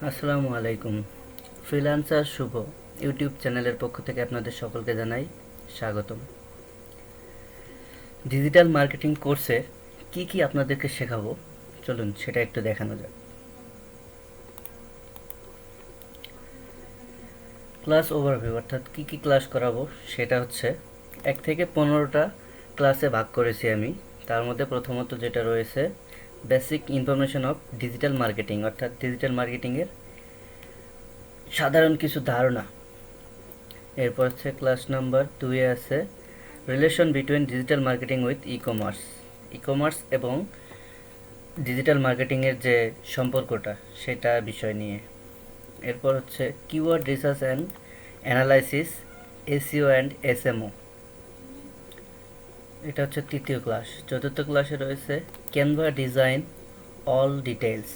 আসসালামু আলাইকুম। ফ্রিল্যান্সার শুভ ইউটিউব চ্যানেলের পক্ষ থেকে আপনাদের সকলকে জানাই স্বাগতম। ডিজিটাল মার্কেটিং কোর্সে কি কি আপনাদেরকে শেখাবো, চলুন সেটা একটু দেখানো যাক। ক্লাস ওভারভিউ অর্থাৎ কি কি ক্লাস করাবো সেটা হচ্ছে 1 থেকে 15টা ক্লাসে ভাগ করেছি আমি। তার মধ্যে প্রথমত যেটা রয়েছে basic information of digital marketing অর্থাৎ ডিজিটাল মার্কেটিংয়ের সাধারণ কিছু ধারণা। এরপর হচ্ছে ক্লাস নাম্বার 2-এ আছে relation between digital marketing with e commerce এবং ডিজিটাল মার্কেটিংয়ের যে সম্পর্কটা সেটা বিষয় নিয়ে। এরপর হচ্ছে keyword research and analysis, SEO and এসএমও, এটা হচ্ছে তৃতীয় ক্লাস। চতুর্থ ক্লাসে রয়েছে ক্যানভা ডিজাইন অল ডিটেলস।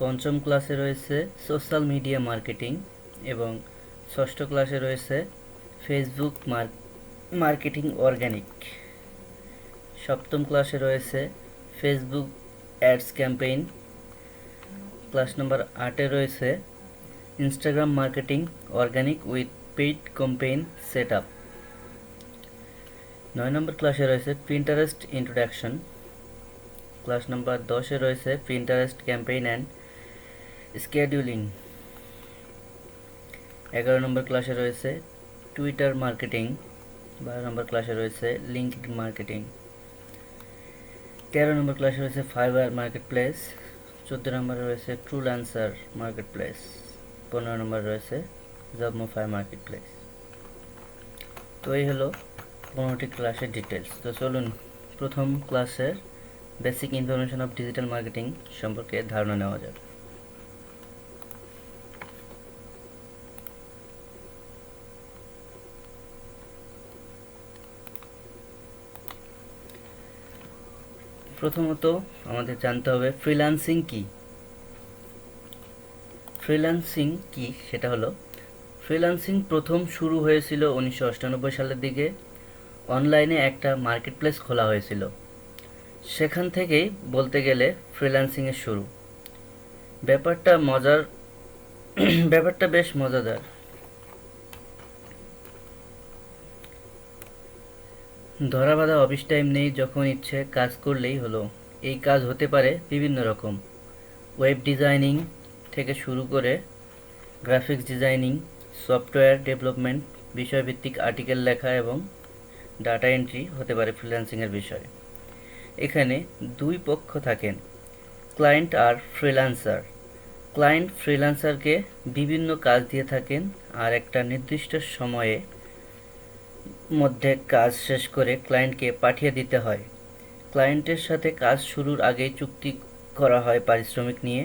পঞ্চম ক্লাসে রয়েছে সোশ্যাল মিডিয়া মার্কেটিং এবং ষষ্ঠ ক্লাসে রয়েছে ফেসবুক মার্কেটিং অর্গানিক। সপ্তম ক্লাসে রয়েছে Facebook ads campaign. Class number 8-এ রয়েছে Instagram marketing organic with paid campaign set up. 9 নম্বর ক্লাসে রয়েছে প্রিন্টারেস্ট ইন্ট্রোডাকশন। ক্লাস নাম্বার 10-এ রয়েছে প্রিন্টারেস্ট ক্যাম্পেইন অ্যান্ড স্কেডিউলিং। 11 নম্বর ক্লাসে রয়েছে টুইটার মার্কেটিং। 12 নম্বর ক্লাসে রয়েছে লিঙ্কড মার্কেটিং। 13 নম্বর ক্লাসে রয়েছে ফাইবার মার্কেট প্লেস। 14 নম্বরে রয়েছে ট্রুল্যান্সার মার্কেট প্লেস। 15 নম্বর রয়েছে জবমোফাই মার্কেট প্লেস। তো এই হলো 15টি ক্লাসের ডিটেলস। তো চলুন প্রথম ক্লাসের basic information of digital marketing সম্পর্কে ধারণা নেওয়া যাক। প্রথমত আমাদের জানতে হবে ফ্রিল্যান্সিং কি। সেটা হলো ফ্রিল্যান্সিং প্রথম শুরু হয়েছিল 1998 সালের দিকে। অনলাইনে একটা মার্কেট প্লেস খোলা হয়েছিল, সেখান থেকেই বলতে গেলে ফ্রিল্যান্সিংয়ের শুরু। ব্যাপারটা মজার ব্যাপারটা বেশ মজাদার। ধরা বাঁধা অফিস টাইম নেই, যখন ইচ্ছে কাজ করলেই হলো। এই কাজ হতে পারে বিভিন্ন রকম, ওয়েব ডিজাইনিং থেকে শুরু করে গ্রাফিক্স ডিজাইনিং, সফটওয়্যার ডেভেলপমেন্ট, বিষয়ভিত্তিক আর্টিকেল লেখা এবং ডাটা এন্ট্রি হতে পারে ফ্রিল্যান্সিংয়ের বিষয়। এখানে দুই পক্ষ থাকেন, ক্লায়েন্ট আর ফ্রিল্যান্সার। ক্লায়েন্ট ফ্রিল্যান্সারকে বিভিন্ন কাজ দিয়ে থাকেন আর একটা নির্দিষ্ট সময়ে মধ্যে কাজ শেষ করে ক্লায়েন্টকে পাঠিয়ে দিতে হয়। ক্লায়েন্টের সাথে কাজ শুরুর আগেই চুক্তি করা হয় পারিশ্রমিক নিয়ে।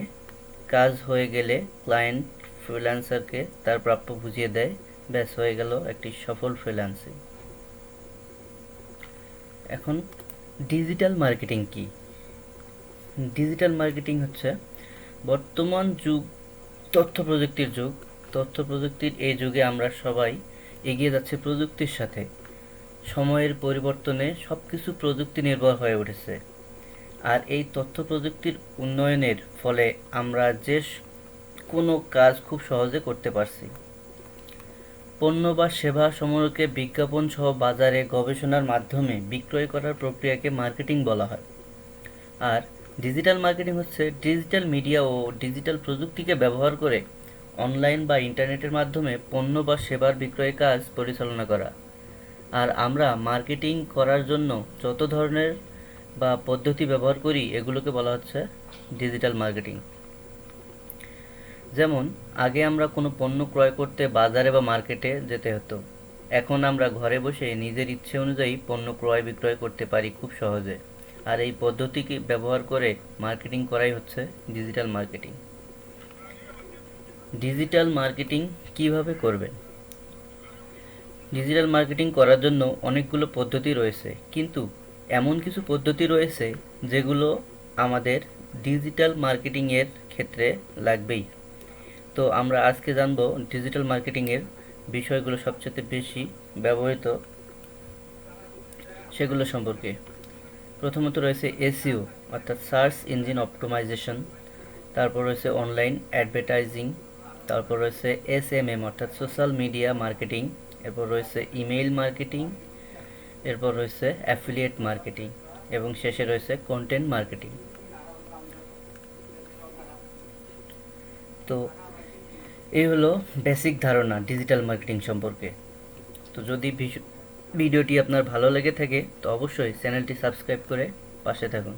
কাজ হয়ে গেলে ক্লায়েন্ট ফ্রিল্যান্সারকে তার প্রাপ্য বুঝিয়ে দেয়। ব্যাস হয়ে গেল একটি সফল ফ্রিল্যান্সিং। এখন ডিজিটাল মার্কেটিং কি? ডিজিটাল মার্কেটিং হচ্ছে বর্তমান যুগ তথ্য প্রযুক্তির যুগ। তথ্য প্রযুক্তির এই যুগে আমরা সবাই এগিয়ে যাচ্ছে প্রযুক্তির সাথে। সময়ের পরিবর্তনে সব কিছু প্রযুক্তি নির্ভর হয়ে উঠেছে। আর এই তথ্য প্রযুক্তির উন্নয়নের ফলে আমরা যে কোনো কাজ খুব সহজে করতে পারছি। পণ্য বা সেবা সমূহকে বিজ্ঞাপন সহ বাজারে গবেষণার মাধ্যমে বিক্রয় করার প্রক্রিয়াকে মার্কেটিং বলা হয়। আর ডিজিটাল মার্কেটিং হচ্ছে ডিজিটাল মিডিয়া ও ডিজিটাল প্রযুক্তিকে ব্যবহার করে অনলাইন বা ইন্টারনেটের মাধ্যমে পণ্য বা সেবার বিক্রয় কাজ পরিচালনা করা। আর আমরা মার্কেটিং করার জন্য যত ধরনের বা পদ্ধতি ব্যবহার করি এগুলোকে বলা হচ্ছে ডিজিটাল মার্কেটিং। যেমন আগে আমরা কোনো পণ্য ক্রয় করতে বাজারে বা মার্কেটে যেতে হতো, এখন আমরা ঘরে বসে নিজের ইচ্ছে অনুযায়ী পণ্য ক্রয় বিক্রয় করতে পারি খুব সহজে। আর এই পদ্ধতিকে ব্যবহার করে মার্কেটিং করাই হচ্ছে ডিজিটাল মার্কেটিং। ডিজিটাল মার্কেটিং কিভাবে করবেন? ডিজিটাল মার্কেটিং করার জন্য অনেকগুলো পদ্ধতি রয়েছে, কিন্তু এমন কিছু পদ্ধতি রয়েছে যেগুলো আমাদের ডিজিটাল মার্কেটিংয়ের ক্ষেত্রে লাগবেই। তো আমরা আজকে জানব ডিজিটাল মার্কেটিংয়ের বিষয়গুলো সবচেয়ে বেশি ব্যবহৃত সেগুলো সম্পর্কে। প্রথমত রয়েছে এসইও অর্থাৎ সার্চ ইঞ্জিন অপটিমাইজেশন। তারপর রয়েছে অনলাইন অ্যাডভার্টাইজিং, তারপর রয়েছে এসএমএম অর্থাৎ সোশ্যাল মিডিয়া মার্কেটিং, এরপর রয়েছে ইমেইল মার্কেটিং, এরপর রয়েছে অ্যাফিলিয়েট মার্কেটিং এবং শেষে রয়েছে কন্টেন্ট মার্কেটিং। তো এই হলো বেসিক ধারণা ডিজিটাল মার্কেটিং সম্পর্কে। তো যদি ভিডিওটি আপনার ভালো লেগে থাকে তো অবশ্যই চ্যানেলটি সাবস্ক্রাইব করে পাশে থাকুন।